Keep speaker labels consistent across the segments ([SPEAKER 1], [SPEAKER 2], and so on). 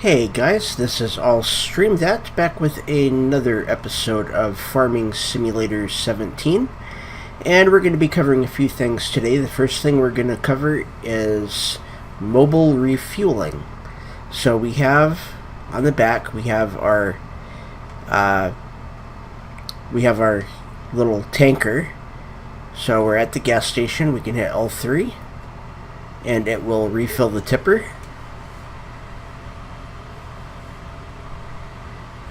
[SPEAKER 1] Hey guys, this is All Stream That, back with another episode of Farming Simulator 17, and we're going to be covering a few things today. The first thing we're going to cover is mobile refueling. So we have, on the back, we have our little tanker. So we're at the gas station, we can hit L3, and it will refill the tipper.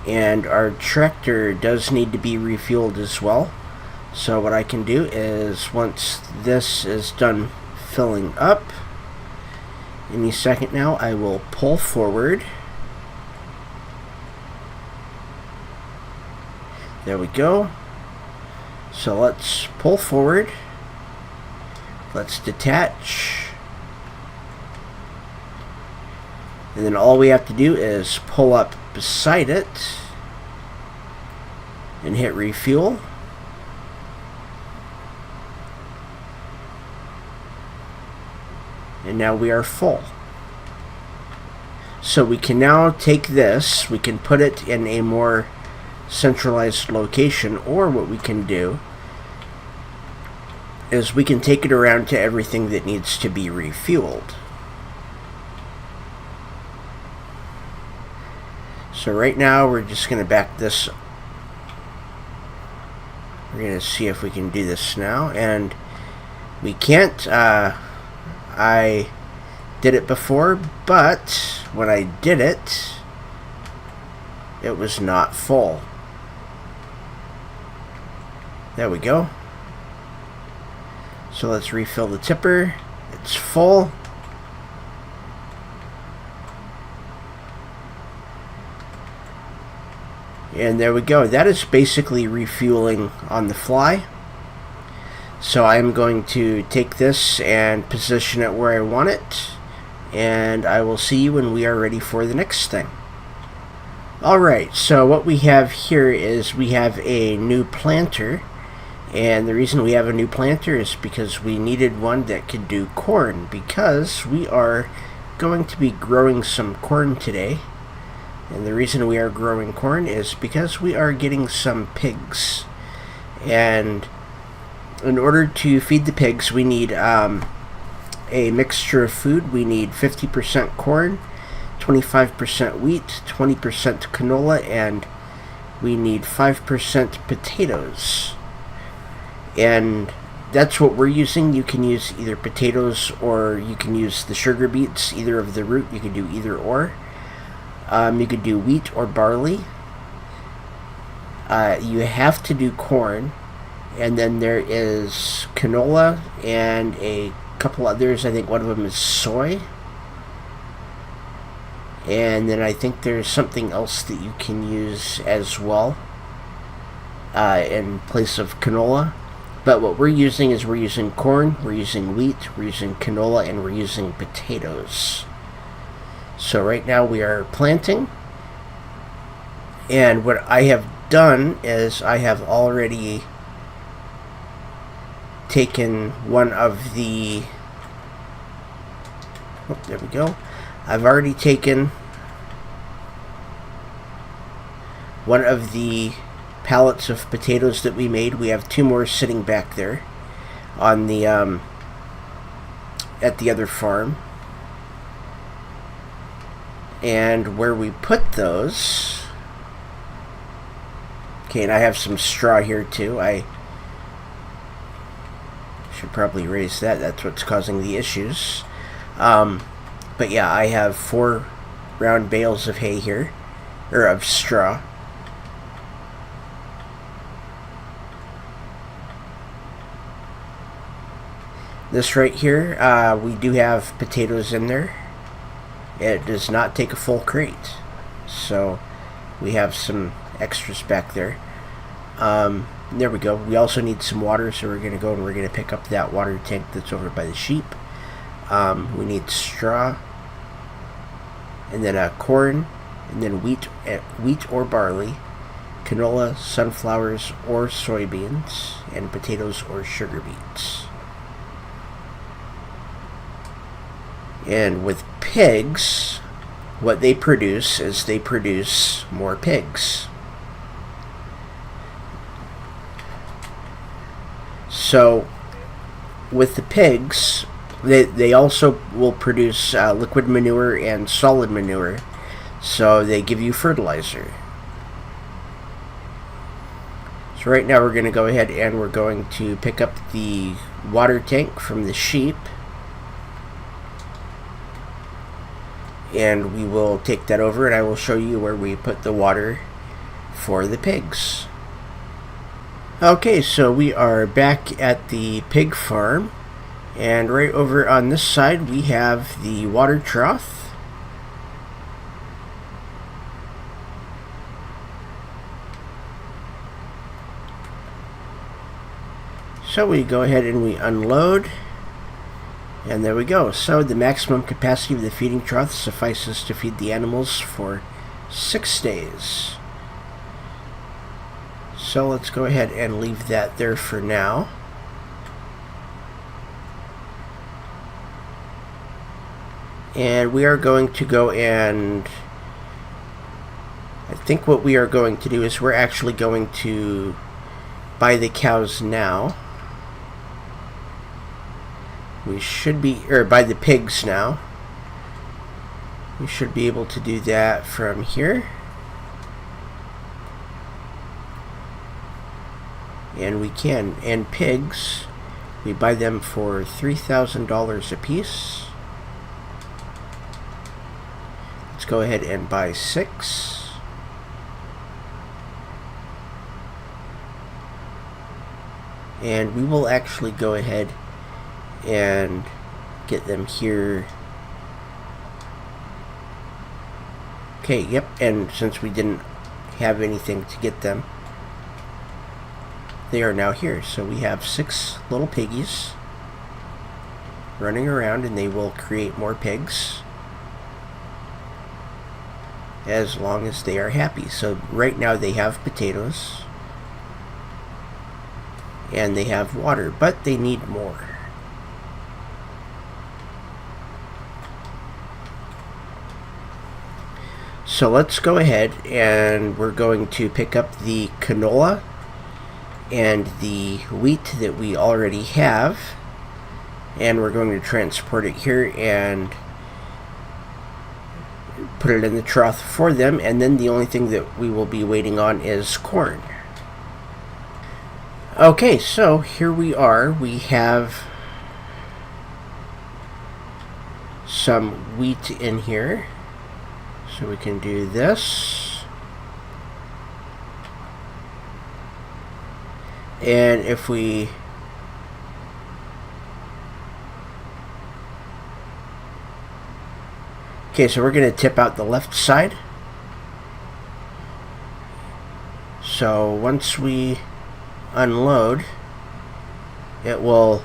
[SPEAKER 1] And our tractor does need to be refueled as well. So what I can do is, once this is done filling up, any second now, I will pull forward. There we go. So let's pull forward. Let's detach. And then all we have to do is pull up beside it and hit refuel. And now we are full. So we can now take this, we can put it in a more centralized location, or what we can do is we can take it around to everything that needs to be refueled. So right now we're just going to back this. We're going to see if we can do this now, and we can't. I did it before, but when I did it, it was not full. There we go. So let's refill the tipper. It's full. And there we go. That is basically refueling on the fly. So I'm going to take this and position it where I want it. And I will see you when we are ready for the next thing. Alright, so what we have here is we have a new planter. And the reason we have a new planter is because we needed one that could do corn. Because we are going to be growing some corn today. And the reason we are growing corn is because we are getting some pigs. And in order to feed the pigs, we need a mixture of food. We need 50% corn, 25% wheat, 20% canola, and we need 5% potatoes. And that's what we're using. You can use either potatoes or you can use the sugar beets, either of the root. You can do either or. You could do wheat or barley. You have to do corn. And then there is canola and a couple others. I think one of them is soy. And then I think there's something else that you can use as well in place of canola. But what we're using is we're using corn, we're using wheat, we're using canola, and we're using potatoes. So right now we are planting, and what I have done is I have already taken one of the, there we go, I've already taken one of the pallets of potatoes that we made. We have two more sitting back there on the at the other farm. And where we put those, okay, and I have some straw here too. I should probably raise that. That's what's causing the issues. But yeah, I have 4 round bales of hay here, or of straw. This right here, we do have potatoes in there. It does not take a full crate, so we have some extras back there. There we go. We also need some water, so we're going to go and we're going to pick up that water tank that's over by the sheep. We need straw, and then corn, and then wheat or barley, canola, sunflowers or soybeans, and potatoes or sugar beets. And with pigs, what they produce is they produce more pigs. So with the pigs, they also will produce liquid manure and solid manure, so they give you fertilizer. So right now we're going to go ahead and we're going to pick up the water tank from the sheep, and we will take that over and I will show you where we put the water for the pigs. Okay, so we are back at the pig farm, and right over on this side we have the water trough. So we go ahead and we unload, and there we go. So the maximum capacity of the feeding trough suffices to feed the animals for 6 days. So let's go ahead and leave that there for now. And we are going to go and I think what we are going to do is we're actually going to buy the cows now. We should be, or buy the pigs now. We should be able to do that from here. And we can. And pigs, we buy them for $3,000 a piece. Let's go ahead and buy 6. And we will actually go ahead and get them here. Okay, yep, and since we didn't have anything to get them, they are now here. So we have 6 little piggies running around, and they will create more pigs as long as they are happy. So right now they have potatoes and they have water, but they need more. So let's go ahead and we're going to pick up the canola and the wheat that we already have, and we're going to transport it here and put it in the trough for them, and then the only thing that we will be waiting on is corn. Okay, so here we are. We have some wheat in here. So we can do this. And if we okay, so we're going to tip out the left side. So once we unload, it will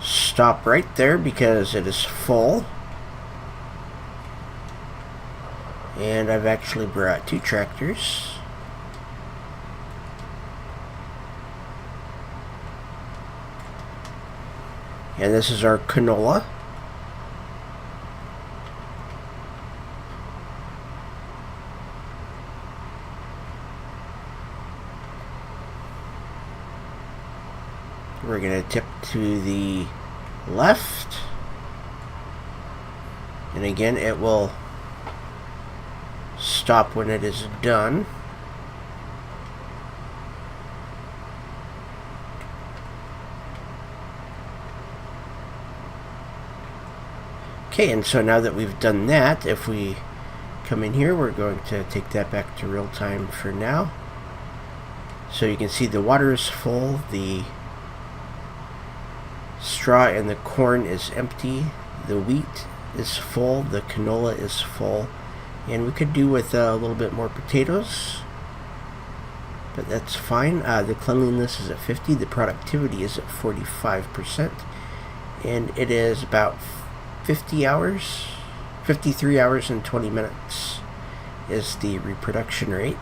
[SPEAKER 1] stop right there because it is full. And I've actually brought 2 tractors. And this is our canola. We're going to tip to the left. And again, it will stop when it is done. Okay, and so now that we've done that, if we come in here, we're going to take that back to real time for now. So you can see the water is full, the straw and the corn is empty, the wheat is full, the canola is full, and we could do with a little bit more potatoes, but that's fine. The cleanliness is at 50, the productivity is at 45%, and it is about 53 hours and 20 minutes is the reproduction rate.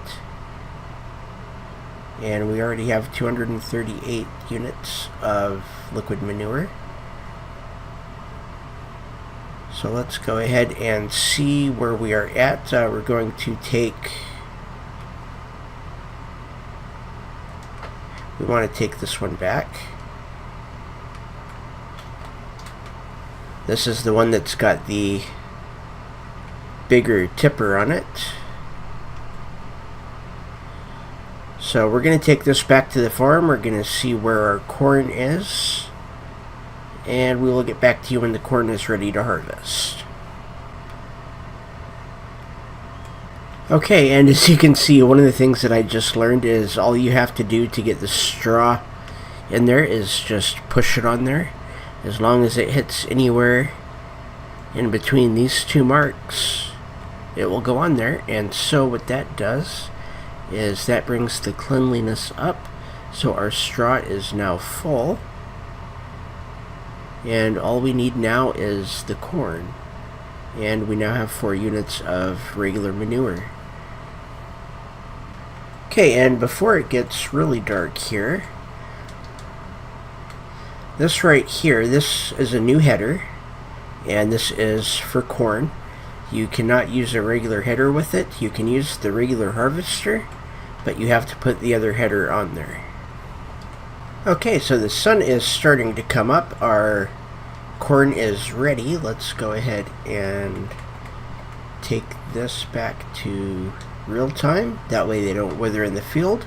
[SPEAKER 1] And we already have 238 units of liquid manure. So let's go ahead and see where we are at. We're going to take... We want to take this one back. This is the one that's got the bigger tipper on it. So we're going to take this back to the farm. We're going to see where our corn is. And we will get back to you when the corn is ready to harvest. Okay, and as you can see, one of the things that I just learned is all you have to do to get the straw in there is just push it on there. As long as it hits anywhere in between these two marks, it will go on there. And so what that does is that brings the cleanliness up. So our straw is now full. And all we need now is the corn. And we now have 4 units of regular manure. Okay, and before it gets really dark here, this right here, this is a new header, and this is for corn. You cannot use a regular header with it. You can use the regular harvester, but you have to put the other header on there. Okay, so the sun is starting to come up. Our corn is ready. Let's go ahead and take this back to real time. That way they don't wither in the field.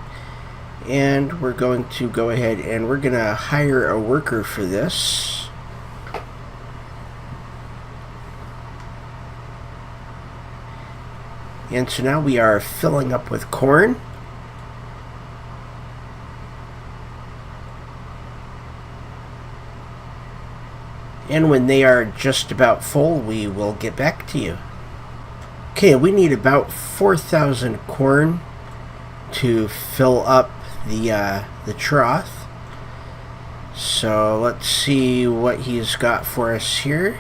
[SPEAKER 1] And we're going to go ahead and we're going to hire a worker for this. And so now we are filling up with corn. And when they are just about full, we will get back to you. Okay, we need about 4,000 corn to fill up the trough. So let's see what he's got for us here.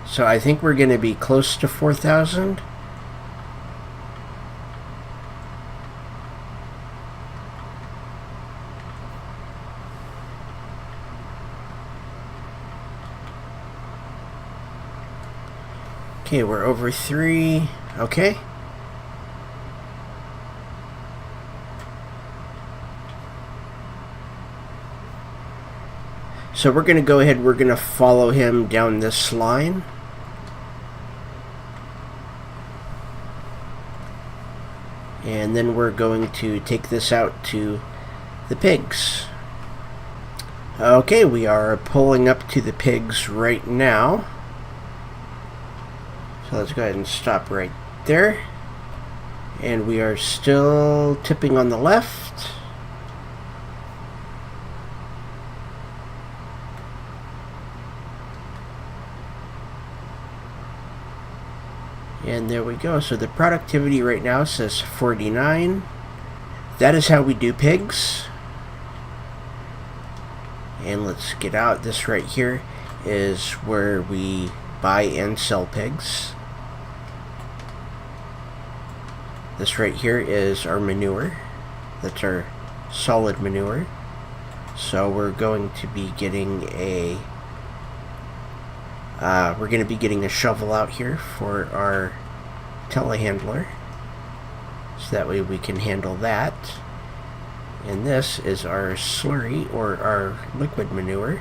[SPEAKER 1] So I think we're going to be close to 4,000. Okay, we're over 3. Okay. So we're going to go ahead, we're going to follow him down this line. And then we're going to take this out to the pigs. Okay, we are pulling up to the pigs right now. So let's go ahead and stop right there. And we are still tipping on the left. And there we go. So the productivity right now says 49. That is how we do pigs. And let's get out. This right here is where we buy and sell pigs. This right here is our manure. That's our solid manure. So we're going to be getting a shovel out here for our telehandler, so that way we can handle that. And this is our slurry, or our liquid manure,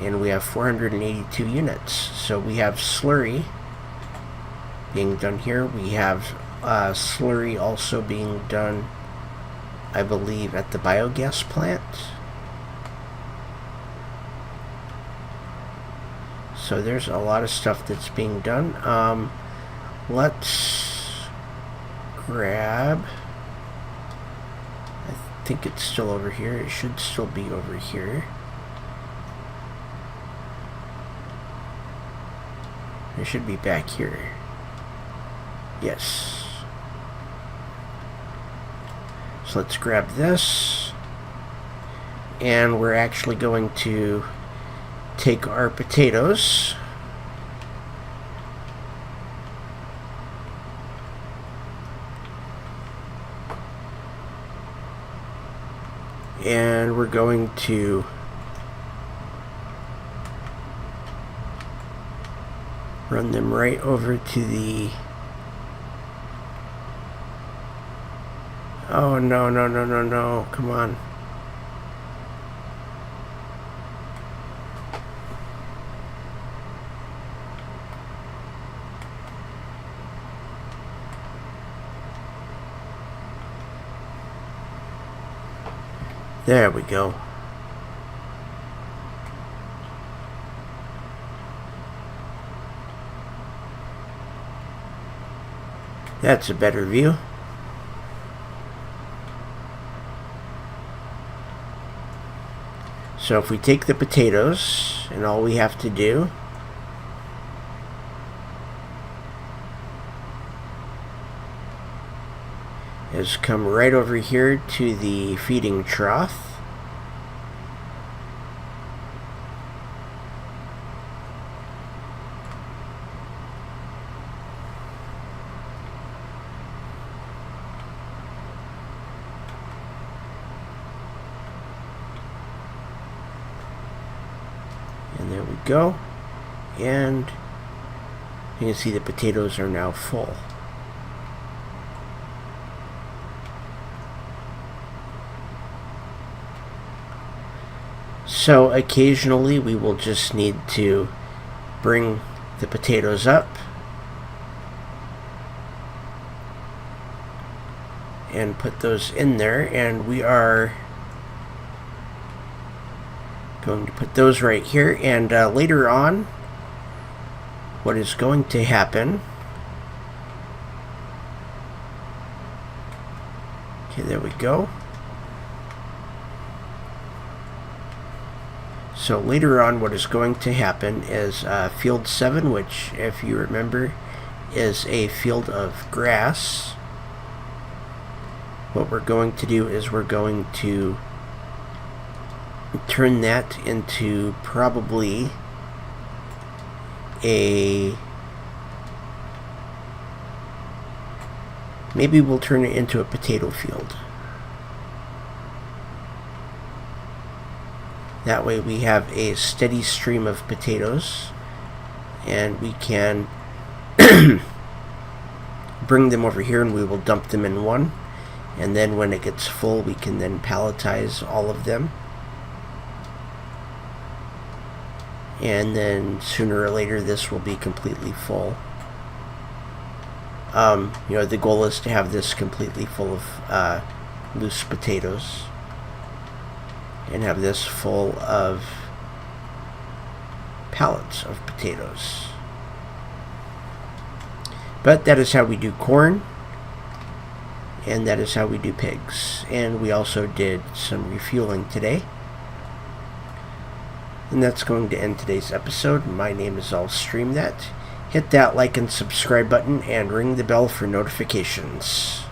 [SPEAKER 1] and we have 482 units. So we have slurry being done here. We have slurry also being done, I believe, at the biogas plant. So there's a lot of stuff that's being done. Let's grab, I think it's still over here. It should still be over here. It should be back here. Yes. So let's grab this. And we're actually going to take our potatoes. And we're going to run them right over to the... Oh, no. Come on. There we go. That's a better view. So if we take the potatoes, and all we have to do is come right over here to the feeding trough. And there we go. And you can see the potatoes are now full. So occasionally we will just need to bring the potatoes up and put those in there, and we are going to put those right here. And later on, what is going to happen... Okay, there we go. So later on, what is going to happen is field 7, which, if you remember, is a field of grass. What we're going to do is we're going to turn that into probably maybe we'll turn it into a potato field. That way we have a steady stream of potatoes, and we can bring them over here and we will dump them in one, and then when it gets full we can then palletize all of them, and then sooner or later this will be completely full. The goal is to have this completely full of loose potatoes, and have this full of pallets of potatoes. But that is how we do corn, and that is how we do pigs. And we also did some refueling today. And that's going to end today's episode. My name is AllStreamThat. Hit that like and subscribe button and ring the bell for notifications.